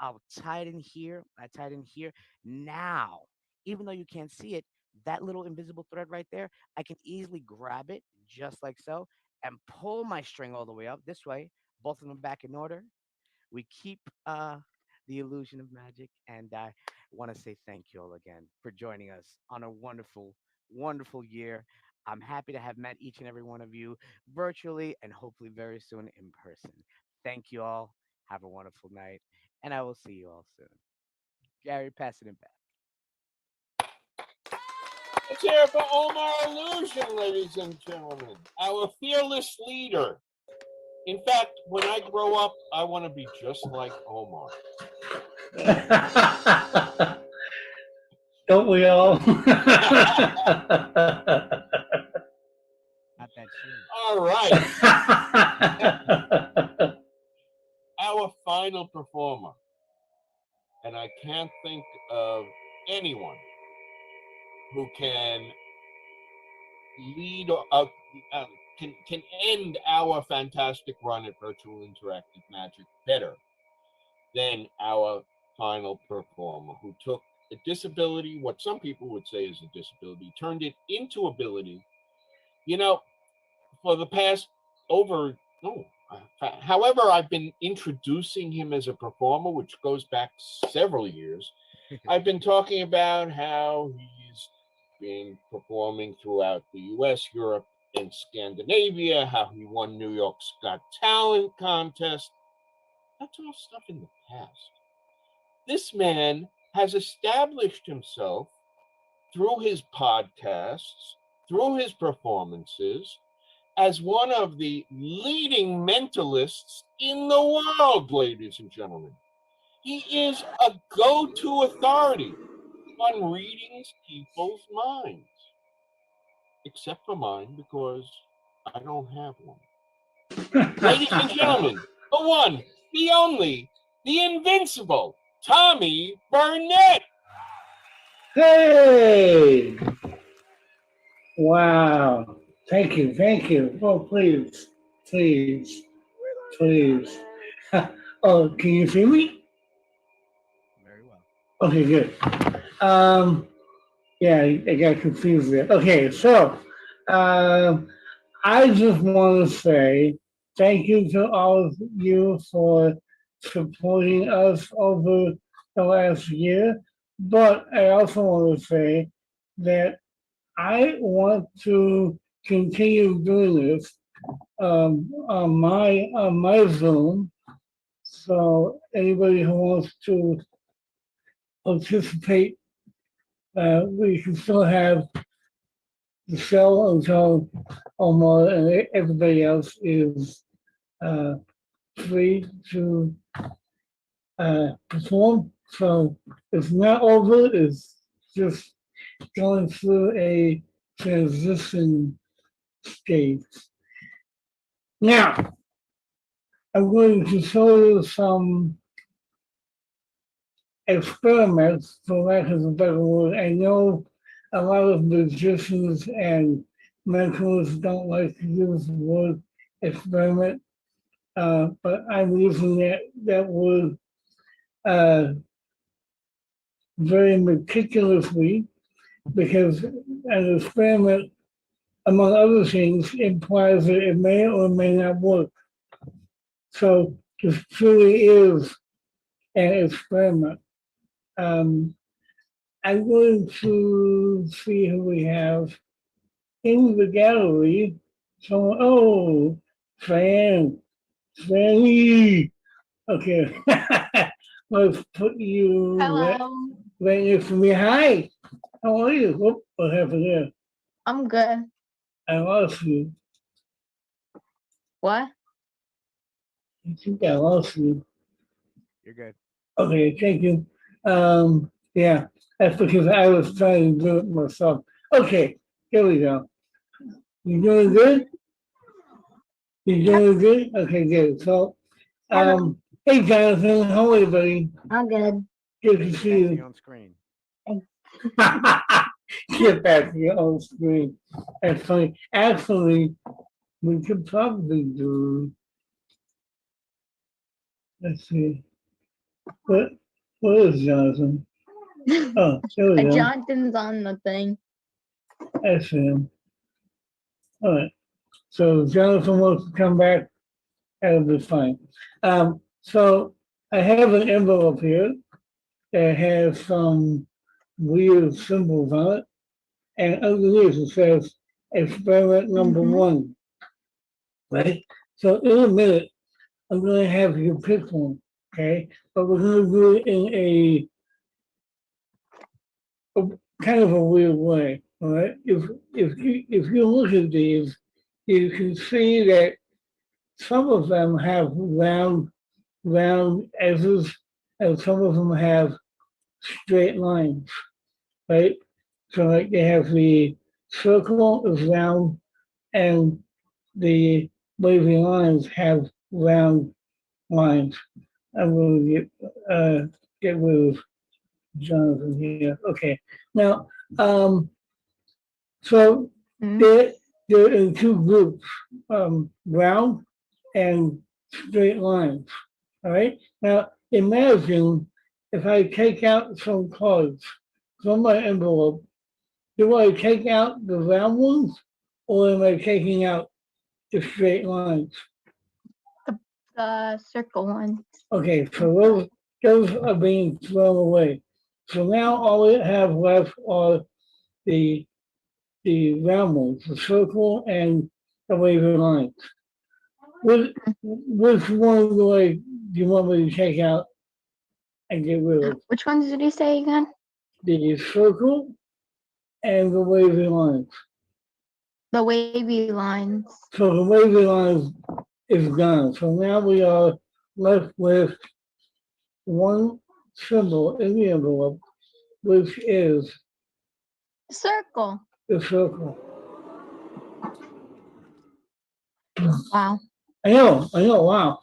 I'll tie it in here. I tie it in here. Now, even though you can't see it, that little invisible thread right there, I can easily grab it just like so and pull my string all the way up this way, both of them back in order. We keep the illusion of magic, and I want to say thank you all again for joining us on a wonderful, wonderful year. I'm happy to have met each and every one of you virtually and hopefully very soon in person. Thank you all. Have a wonderful night, and I will see you all soon. Gary, passing it back. Let's hear it for Omar Illusion, ladies and gentlemen, our fearless leader. In fact, when I grow up, I want to be just like Omar. Don't we all? Not that soon. All right. Our final performer. And I can't think of anyone who can lead or can end our fantastic run at virtual interactive magic better than our final performer, who took a disability, what some people would say is a disability, turned it into ability. You know, for the past however, I've been introducing him as a performer, which goes back several years. I've been talking about how he's been performing throughout the US, Europe, and Scandinavia, how he won New York's Got Talent contest. That's all stuff in the past. This man has established himself through his podcasts, through his performances, as one of the leading mentalists in the world, ladies and gentlemen. He is a go-to authority on reading people's minds, except for mine, because I don't have one. Ladies and gentlemen, the one, the only, the invincible, Tommy Burnett. Hey! Wow. Thank you. Thank you. Oh, please. Please. Please. Oh, can you see me? Very well. Okay, good. Yeah, I got confused there. Okay, so I just want to say thank you to all of you for supporting us over the last year. But I also want to say that I want to continue doing this on my Zoom. So anybody who wants to participate, we can still have the show until Omar and everybody else is uh, free to perform. So it's not over, it's just going through a transition stage. Now, I'm going to show you some experiments, for lack of a better word. I know a lot of magicians and mentalists don't like to use the word experiment, but I'm using that word very meticulously because an experiment, among other things, implies that it may or may not work. So this truly is an experiment. I'm going to see who we have in the gallery. So, oh, Fanny. Okay, let's put you Hello. right next to me. Hi, how are you? Whoop, what happened there? I'm good. I lost you. What? I think I lost you. You're good. Okay, thank you. Yeah, that's because I was trying to do it myself. Okay, here we go. You doing good? You doing good? Okay, good. So, Hello. hey Jonathan, how are you, buddy? I'm good. Good to see Back to you. your own screen. Get back to your own screen. That's funny. Actually, we could probably do. Let's see. What? What is Jonathan? Oh, there we go. Jonathan's on the thing. That's him. All right. So Jonathan wants to come back. That'll be fine. So I have an envelope here that has some weird symbols on it, and underneath it says experiment number one. Right. So in a minute, I'm going to have you pick one. Okay, but we're going to do it in a kind of a weird way. All right. If you look at these, you can see that some of them have round edges, and some of them have straight lines, right? So like they have the circle is round, and the wavy lines have round lines. I'm going to get rid of Jonathan here. Okay. Now, so they're in two groups, round and straight lines. All right. Now imagine if I take out some cards from my envelope, do I take out the round ones or am I taking out the straight lines? The circle one. Okay, so those are being thrown away. So now all we have left are the round ones, the circle and the wavy lines. Which one do you want me to take out and get rid of? Which ones did you say again? The circle and the wavy lines. The wavy lines. So the wavy lines is gone. So now we are left with one symbol in the envelope, which is Circle. the circle. Wow. I know, wow.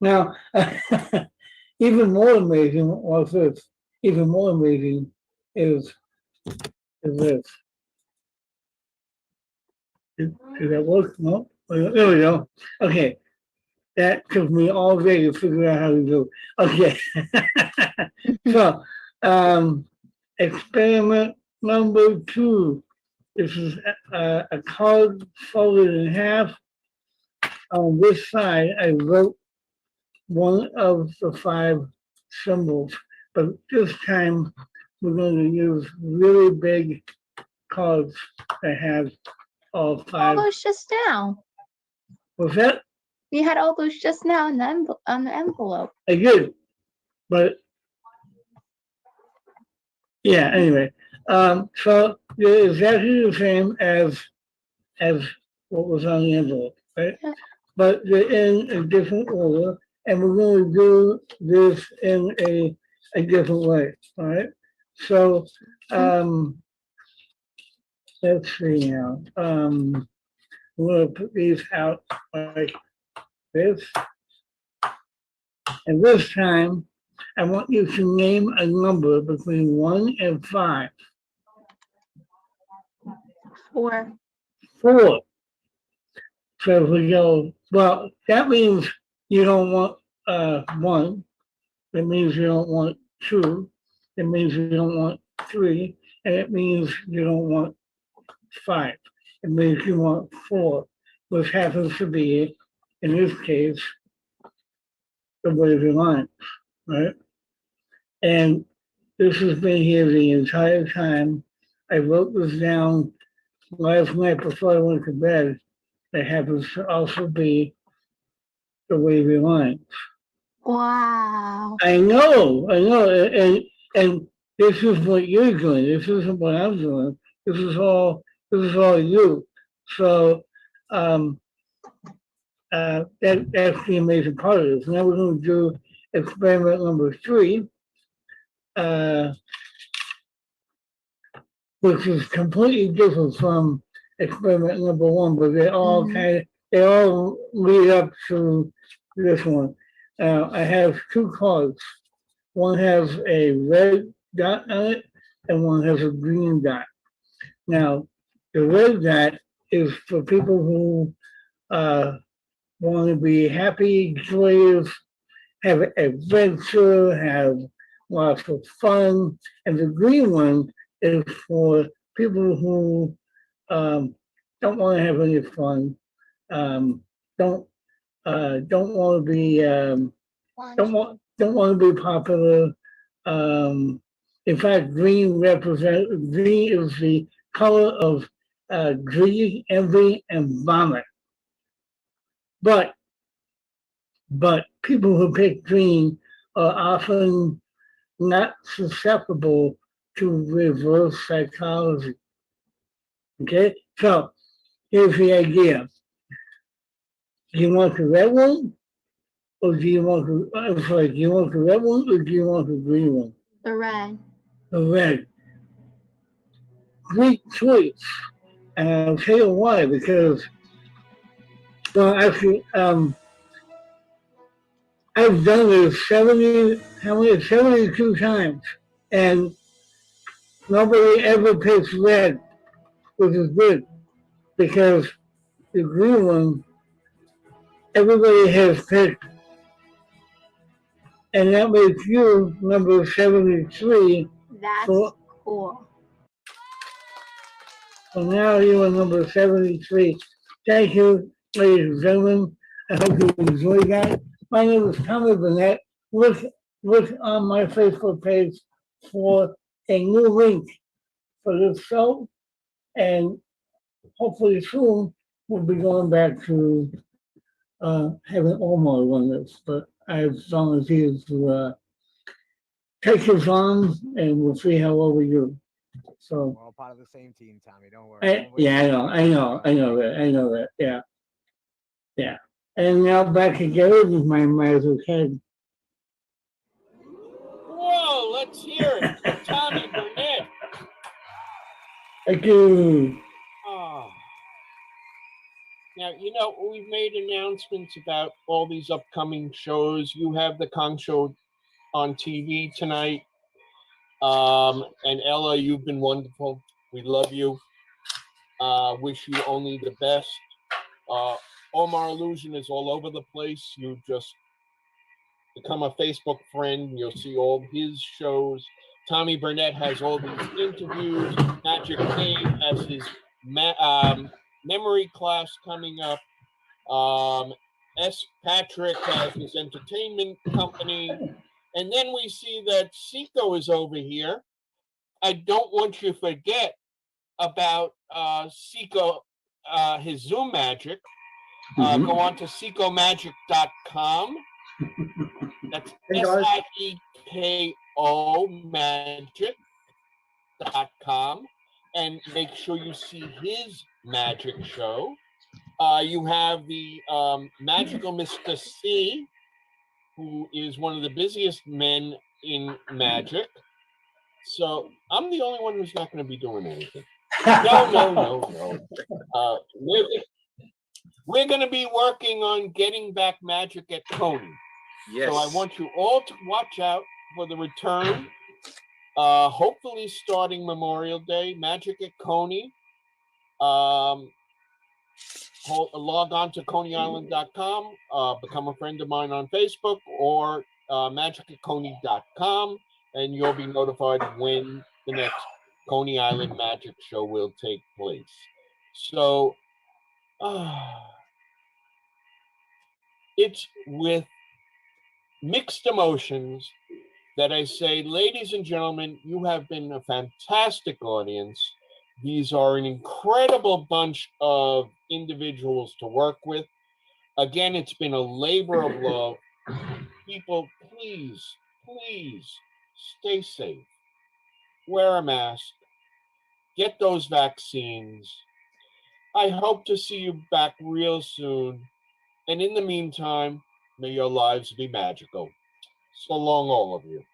Now, even more amazing was this. Even more amazing is this. Did that work? No? There we go. Okay. That took me all day to figure out how to do. Okay. So, experiment number 2. This is a card folded in half. On this side, I wrote one of the 5 symbols, but this time we're going to use really big cards that have all 5. All those just now. What's that? You had all those just now in the on the envelope. I did, but yeah. Anyway, so they're exactly the same as what was on the envelope, right? Yeah. But they're in a different order, and we're going to do this in a different way. All right. So let's see now. I'm going to put these out like this, and this time I want you to name a number between 1 and 5. 4. 4. So if we go, well, that means you don't want 1. That means you don't want 2. It means you don't want 3. And it means you don't want 5. It means you want 4, which happens to be, in this case, the wavy line, right? And This has been here the entire time. I wrote this down last night before I went to bed. It happens to also be the wavy line. Wow. I know, and this is what you're doing. This isn't what I'm doing. This is all. This is all you. So, um, that's the amazing part of this. Now we're going to do experiment number 3, uh, which is completely different from experiment number 1, but they all they all lead up to this one. I have 2 cards. One has a red dot on it, and one has a green dot. Now, the red dot is for people who want to be happy, joyous, have adventure, have lots of fun. And the green one is for people who don't want to have any fun, um, don't don't want to be don't want to be popular. In fact, green is the color of greed, envy, and vomit. But people who pick green are often not susceptible to reverse psychology. Okay, so here's the idea: do you want the red one, or do you want the? I'm sorry, do you want the red one, or do you want the green one? The red. The red. Great choice, and I'll tell you why. Because, well, actually, I've done this 72 times, and nobody ever picks red, which is good, because the green one, everybody has picked, and that makes you number 73. That's So, cool. so now you are number 73. Thank you, ladies and gentlemen. I hope you enjoyed that. My name is Tommy Burnett. Look on my Facebook page for a new link for this show, and hopefully soon we'll be going back to having Omar run this. But I've volunteered to take his on, and we'll see how well we do. So, We're all part of the same team, Tommy. Don't worry. yeah, I know that. Yeah. And now back together with my magic head. Whoa, let's hear it for Tommy Burnett. Thank you. Oh. Now, you know, we've made announcements about all these upcoming shows. You have the Kong Show on TV tonight. And Ella, you've been wonderful. We love you. Wish you only the best. Omar Illusion is all over the place. You just become a Facebook friend. You'll see all his shows. Tommy Burnett has all these interviews. Magic Dave has his memory class coming up. S. Patrick has his entertainment company. And then we see that Seiko is over here. I don't want you to forget about Seiko, his Zoom magic. Go on to SeikoMagic.com. That's SIEKO magic.com. And make sure you see his magic show. You have the magical Mr. C, who is one of the busiest men in magic. So I'm the only one who's not going to be doing anything. No. We're going to be working on getting back magic at Coney. Yes. So I want you all to watch out for the return. Hopefully starting Memorial Day, Magic at Coney. Log on to coneyisland.com, become a friend of mine on Facebook, or magicatconey.com, and you'll be notified when the next Coney Island Magic Show will take place. So it's with mixed emotions that I say, ladies and gentlemen, you have been a fantastic audience. These are an incredible bunch of individuals to work with. Again, it's been a labor of love. People, please, please stay safe. Wear a mask. Get those vaccines. I hope to see you back real soon. And in the meantime, may your lives be magical. So long, all of you.